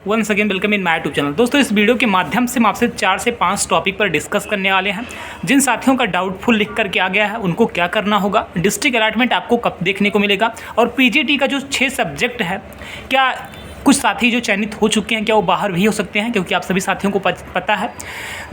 Once again welcome in my YouTube channel. दोस्तों, इस video के माध्यम से हम आपसे 4 से 5 टॉपिक पर डिस्कस करने वाले हैं। जिन साथियों का डाउटफुल लिख करके आ गया है उनको क्या करना होगा, डिस्ट्रिक्ट अलॉटमेंट आपको कब देखने को मिलेगा, और पीजीटी का जो 6 सब्जेक्ट है, क्या कुछ साथी जो चयनित हो चुके हैं क्या वो बाहर भी हो सकते हैं, क्योंकि आप सभी साथियों को पता है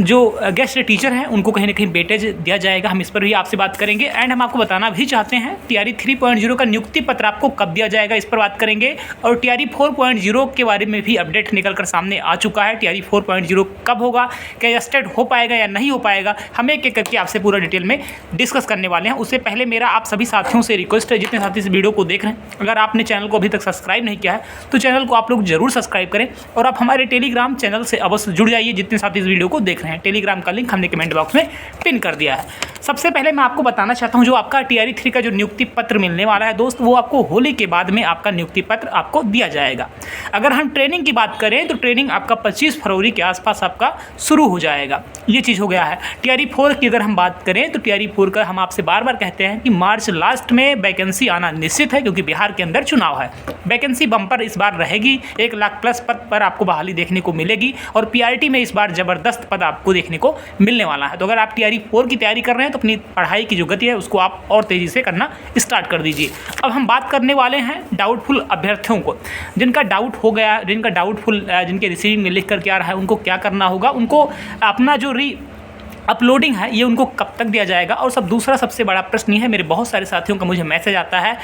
जो गेस्ट टीचर हैं उनको कहीं ना कहीं वेटेज दिया जाएगा। हम इस पर भी आपसे बात करेंगे। एंड हम आपको बताना भी चाहते हैं टीआरई 3.0 का नियुक्ति पत्र आपको कब दिया जाएगा, इस पर बात करेंगे। और टीआरई 4.0 के बारे में भी अपडेट निकल कर सामने आ चुका है। टीआरई 4.0 कब होगा, क्या स्टार्ट हो पाएगा या नहीं हो पाएगा, हम एक एक करके आपसे पूरा डिटेल में डिस्कस करने वाले हैं। उससे पहले मेरा आप सभी साथियों से रिक्वेस्ट है, जितने साथी इस वीडियो को देख रहे हैं, अगर आपने चैनल को अभी तक सब्सक्राइब नहीं किया है तो चैनल को आप लोग जरूर सब्सक्राइब करें और आप हमारे टेलीग्राम चैनल से अवश्य जुड़ जाइए। जितने साथी इस वीडियो को देख रहे हैं, टेलीग्राम का लिंक हमने कमेंट बॉक्स में पिन कर दिया है। सबसे पहले मैं आपको बताना चाहता हूं, जो आपका टीआरई 3 का जो नियुक्ति पत्र मिलने वाला है दोस्त, वो आपको होली के बाद में आपका नियुक्ति पत्र आपको दिया जाएगा। अगर हम ट्रेनिंग की बात करें तो ट्रेनिंग आपका 25 फरवरी के आसपास आपका शुरू हो जाएगा। ये चीज़ हो गया है। टीआरई 4 की अगर हम बात करें तो टीआरई 4 का हम आपसे बार बार कहते हैं कि मार्च लास्ट में वैकेंसी आना निश्चित है, क्योंकि बिहार के अंदर चुनाव है। वैकेंसी बम्पर इस बार रहेगी, 1 लाख प्लस पद पर आपको बहाली देखने को मिलेगी और पीआरटी में इस बार ज़बरदस्त पद आपको देखने को मिलने वाला है। तो अगर आप टीआरई 4 की तैयारी कर रहे हैं तो अपनी पढ़ाई की जो गति है उसको आप और तेज़ी से करना स्टार्ट कर दीजिए। अब हम बात करने वाले हैं डाउटफुल अभ्यर्थियों को, जिनका डाउट हो गया, जिनके रिसीविंग में लिख करके आ रहा है, उनको क्या करना होगा। उनको अपना जो अपलोडिंग है ये उनको कब तक दिया जाएगा। और दूसरा सबसे बड़ा प्रश्न ये है, मेरे बहुत सारे साथियों का मुझे मैसेज आता है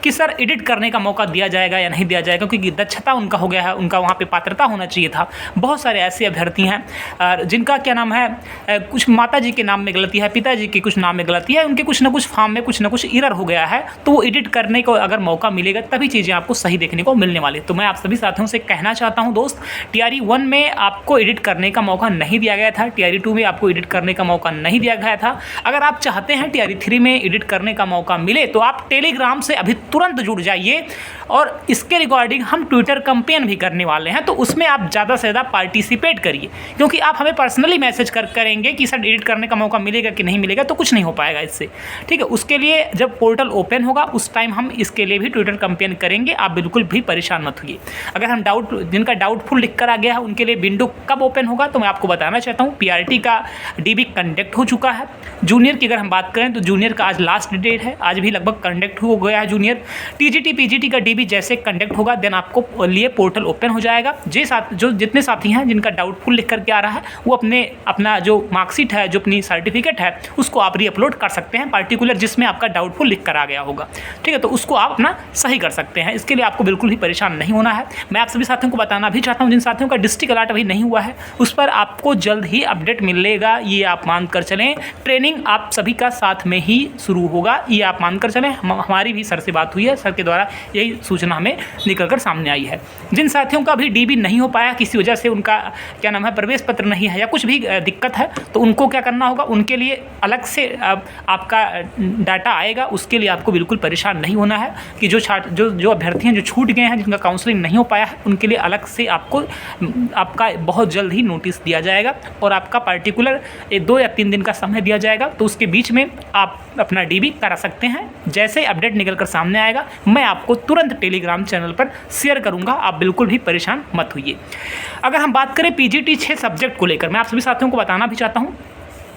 कि सर एडिट करने का मौका दिया जाएगा या नहीं दिया जाएगा, क्योंकि दक्षता उनका हो गया है, उनका वहाँ पे पात्रता होना चाहिए था। बहुत सारे ऐसे अभ्यर्थी हैं जिनका क्या नाम है, कुछ माता जी के नाम में गलती है, पिताजी के कुछ नाम में गलती है, उनके कुछ ना कुछ फॉर्म में कुछ ना कुछ एरर हो गया है, तो वो एडिट करने को अगर मौका मिलेगा तभी चीज़ें आपको सही देखने को मिलने वाली। तो मैं आप सभी साथियों से कहना चाहता हूँ दोस्त, टीआरई 1 में आपको एडिट करने का मौका नहीं दिया गया था, टीआरई 2 में आपको एडिट करने का मौका नहीं दिया गया था। अगर आप चाहते हैं टीआरई 3 में एडिट करने का मौका मिले तो आप टेलीग्राम से अभी तुरंत जुड़ जाइए, और इसके रिगार्डिंग हम ट्विटर कैंपेन भी करने वाले हैं, तो उसमें आप ज़्यादा से ज़्यादा पार्टिसिपेट करिए, क्योंकि आप हमें पर्सनली मैसेज करेंगे कि सर एडिट करने का मौका मिलेगा कि नहीं मिलेगा, तो कुछ नहीं हो पाएगा इससे। ठीक है, उसके लिए जब पोर्टल ओपन होगा उस टाइम हम इसके लिए भी ट्विटर कैंपेन करेंगे। आप बिल्कुल भी परेशान मत होइए। अगर हम जिनका डाउटफुल लिख कर आ गया है उनके लिए विंडो कब ओपन होगा, तो मैं आपको बताना चाहता हूँ, पीआरटी का डीबी कंडक्ट हो चुका है। जूनियर की अगर हम बात करें तो जूनियर का आज लास्ट डेट है, आज भी लगभग कंडक्ट हो गया है जूनियर। टीजीटी पीजीटी का डीबी जैसे कंडक्ट होगा देन आपको लिए पोर्टल ओपन हो जाएगा। जो जितने साथी हैं जिनका डाउटफुल लिख करके आ रहा है वो अपना जो मार्कशीट है, जो अपनी सर्टिफिकेट है, उसको आप रीअपलोड कर सकते हैं, पार्टिकुलर जिसमें आपका डाउटफुल लिख कर आ गया होगा। ठीक है, तो उसको आप अपना सही कर सकते हैं। इसके लिए आपको बिल्कुल भी परेशान नहीं होना है। मैं आप सभी साथियों को बताना भी चाहता हूँ, जिन साथियों का डिस्ट्रिक्ट अलॉट अभी नहीं हुआ है उस पर आपको जल्द ही अपडेट मिलेगा, ये आप मान कर चलें। ट्रेनिंग आप सभी का साथ में ही शुरू होगा, ये आप मानकर चलें। हमारी भी सर से बात हुई है, सर के द्वारा यही सूचना हमें निकल कर सामने आई है। जिन साथियों का अभी डीबी नहीं हो पाया, किसी वजह से उनका क्या नाम है प्रवेश पत्र नहीं है या कुछ भी दिक्कत है, तो उनको क्या करना होगा, उनके लिए अलग से आपका डाटा आएगा। उसके लिए आपको बिल्कुल परेशान नहीं होना है कि जो अभ्यर्थी हैं जो छूट गए हैं, जिनका काउंसलिंग नहीं हो पाया है, उनके लिए अलग से आपका बहुत जल्द ही नोटिस दिया जाएगा और आपका पार्टिकुलर 2 या 3 दिन का समय दिया जाएगा। तो उसके बीच में आप अपना डीबी करा सकते हैं। जैसे अपडेट निकल कर सामने आएगा मैं आपको तुरंत टेलीग्राम चैनल पर शेयर करूंगा, आप बिल्कुल भी परेशान मत होइए। अगर हम बात करें पीजीटी 6 सब्जेक्ट को लेकर, मैं आप सभी साथियों को बताना भी चाहता हूँ।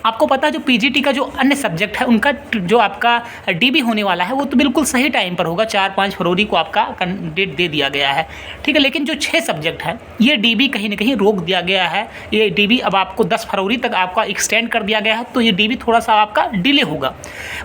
आपको पता है जो पीजीटी का जो अन्य सब्जेक्ट है उनका जो आपका डीबी होने वाला है वो तो बिल्कुल सही टाइम पर होगा, 4-5 फरवरी को आपका डेट दे दिया गया है। ठीक है, लेकिन जो 6 सब्जेक्ट है ये डीबी कहीं ना कहीं रोक दिया गया है। ये डीबी अब आपको 10 फरवरी तक आपका एक्सटेंड कर दिया गया है, तो ये डीबी थोड़ा सा आपका डिले होगा।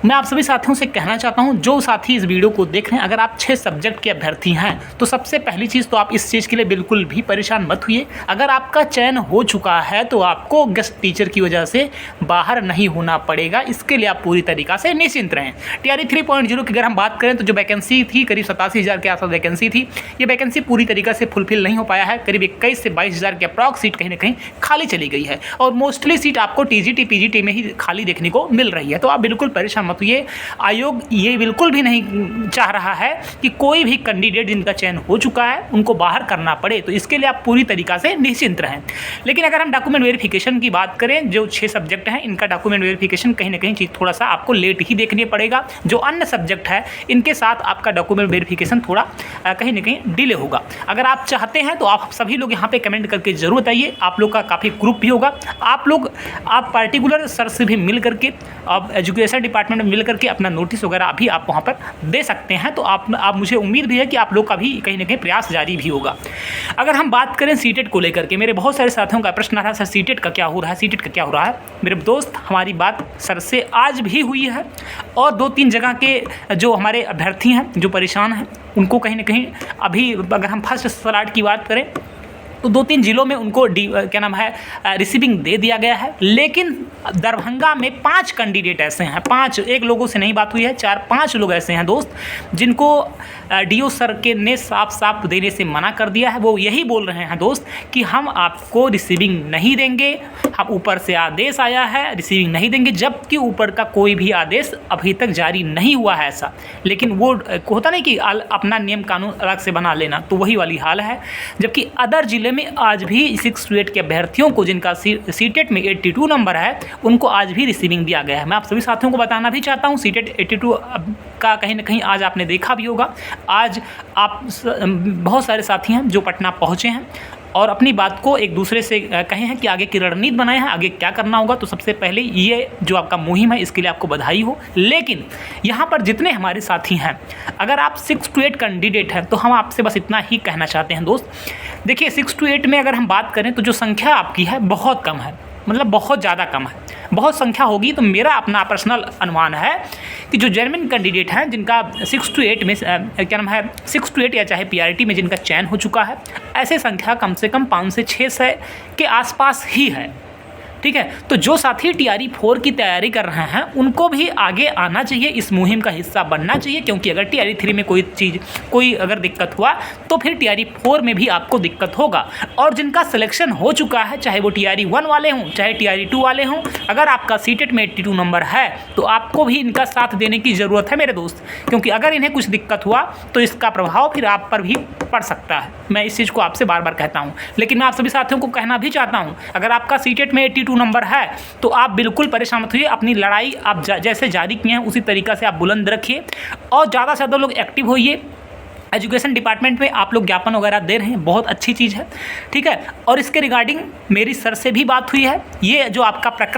मैं आप सभी साथियों से कहना चाहता हूँ, जो साथी इस वीडियो को देख रहे हैं, अगर आप 6 सब्जेक्ट के अभ्यर्थी हैं तो सबसे पहली चीज़ तो आप इस चीज़ के लिए बिल्कुल भी परेशान मत हुई। अगर आपका चयन हो चुका है तो आपको गेस्ट टीचर की वजह से बाहर नहीं होना पड़ेगा, इसके लिए आप पूरी तरीक़ा से निश्चिंत रहें। टीआरई 3.0 की अगर हम बात करें तो जो वैकेंसी थी करीब 87,000 के आसपास वैकेंसी थी, ये वैकेंसी पूरी तरीक़ा से फुलफिल नहीं हो पाया है। करीब 21 से 22,000 के अप्रॉक्स सीट कहीं ना कहीं खाली चली गई है और मोस्टली सीट आपको टीजीटी पीजीटी में ही खाली देखने को मिल रही है। तो आप बिल्कुल परेशान मत होइए। आयोग ये बिल्कुल भी नहीं चाह रहा है कि कोई भी कैंडिडेट जिनका चयन हो चुका है उनको बाहर करना पड़े, तो इसके लिए आप पूरी तरीक़ा से निश्चिंत रहें। लेकिन अगर हम डॉक्यूमेंट वेरिफिकेशन की बात करें, जो 6 सब्जेक्ट हैं हैं, इनका डॉक्यूमेंट वेरिफिकेशन कहीं ना कहीं चीज़ थोड़ा सा आपको लेट ही देखने पड़ेगा। जो अन्य सब्जेक्ट है इनके साथ आपका डॉक्यूमेंट वेरिफिकेशन थोड़ा कहीं ना कहीं डिले होगा। अगर आप चाहते हैं तो आप सभी लोग यहाँ पे कमेंट करके जरूर बताइए। आप लोग का काफ़ी ग्रुप भी होगा, आप पार्टिकुलर सर से भी मिल करके, आप एजुकेशन डिपार्टमेंट में मिल करके अपना नोटिस वगैरह भी आप वहाँ पर दे सकते हैं। तो आप मुझे उम्मीद भी है कि आप लोग का भी कहीं ना कहीं प्रयास जारी भी होगा। अगर हम बात करें सीटेट को लेकर के, मेरे बहुत सारे साथियों का प्रश्न आ रहा है, सर सीटेट का क्या हो रहा है, सीटेट का क्या हो रहा है। मेरे दोस्त, हमारी बात सर से आज भी हुई है और 2-3 जगह के जो हमारे अभ्यर्थी हैं जो परेशान हैं उनको कहीं ना कहीं अभी, अगर हम फर्स्ट स्लॉट की बात करें तो 2-3 जिलों में उनको क्या नाम है रिसीविंग दे दिया गया है। लेकिन दरभंगा में 5 कैंडिडेट ऐसे हैं, 5, एक लोगों से नहीं बात हुई है, 4-5 लोग ऐसे हैं दोस्त जिनको डीओ सर के ने साफ देने से मना कर दिया है। वो यही बोल रहे हैं दोस्त कि हम आपको रिसीविंग नहीं देंगे, हम ऊपर से आदेश आया है रिसीविंग नहीं देंगे, जबकि ऊपर का कोई भी आदेश अभी तक जारी नहीं हुआ है ऐसा। लेकिन वो होता नहीं कि अपना नियम कानून अलग से बना लेना, तो वही वाली हाल है। जबकि अदर जिले में आज भी 6 to 8 के अभ्यर्थियों को जिनका सीटेट में 82 नंबर है उनको आज भी रिसीविंग दिया गया है। मैं आप सभी साथियों को बताना भी चाहता हूँ, सीटेट 82 का कहीं ना कहीं आज आपने देखा भी होगा। आज आप बहुत सारे साथी हैं जो पटना पहुँचे हैं और अपनी बात को एक दूसरे से कहे हैं कि आगे की रणनीति बनाए हैं, आगे क्या करना होगा। तो सबसे पहले ये जो आपका मुहिम है इसके लिए आपको बधाई हो। लेकिन यहाँ पर जितने हमारे साथी हैं, अगर आप 6 to 8 कैंडिडेट हैं तो हम आपसे बस इतना ही कहना चाहते हैं दोस्त। देखिए 6 to 8 में अगर हम बात करें तो जो संख्या आपकी है बहुत कम है, मतलब बहुत ज़्यादा कम है। बहुत संख्या होगी तो मेरा अपना पर्सनल अनुमान है कि जो जेन्युइन कैंडिडेट हैं जिनका 6 to 8 में क्या नाम है 6 to 8 या चाहे पीआरटी में जिनका चयन हो चुका है, ऐसे संख्या कम से कम 500 से 600 के आसपास ही है। ठीक है, तो जो साथी टीआरई 4 की तैयारी कर रहे हैं उनको भी आगे आना चाहिए, इस मुहिम का हिस्सा बनना चाहिए। क्योंकि अगर टीआरई 3 में कोई अगर दिक्कत हुआ तो फिर टीआरई 4 में भी आपको दिक्कत होगा। और जिनका सिलेक्शन हो चुका है, चाहे वो टीआरई 1 वाले हों चाहे टीआरई 2 वाले हों, अगर आपका सीटेट में 82 नंबर है तो आपको भी इनका साथ देने की ज़रूरत है मेरे दोस्त। क्योंकि अगर इन्हें कुछ दिक्कत हुआ तो इसका प्रभाव फिर आप पर भी पड़ सकता है। मैं इस चीज़ को आपसे बार बार कहता हूँ। लेकिन मैं आप सभी साथियों को कहना भी चाहता हूँ, अगर आपका सीटेट में 82 नंबर है तो आप बिल्कुल परेशान मत होइए। अपनी लड़ाई आप जैसे जारी किए हैं उसी तरीक़ा से आप बुलंद रखिए और ज़्यादा से ज़्यादा लोग एक्टिव होइए। एजुकेशन डिपार्टमेंट में आप लोग ज्ञापन वगैरह दे रहे हैं, बहुत अच्छी चीज़ है। ठीक है, और इसके रिगार्डिंग मेरी सर से भी बात हुई है। ये जो आपका प्रकरण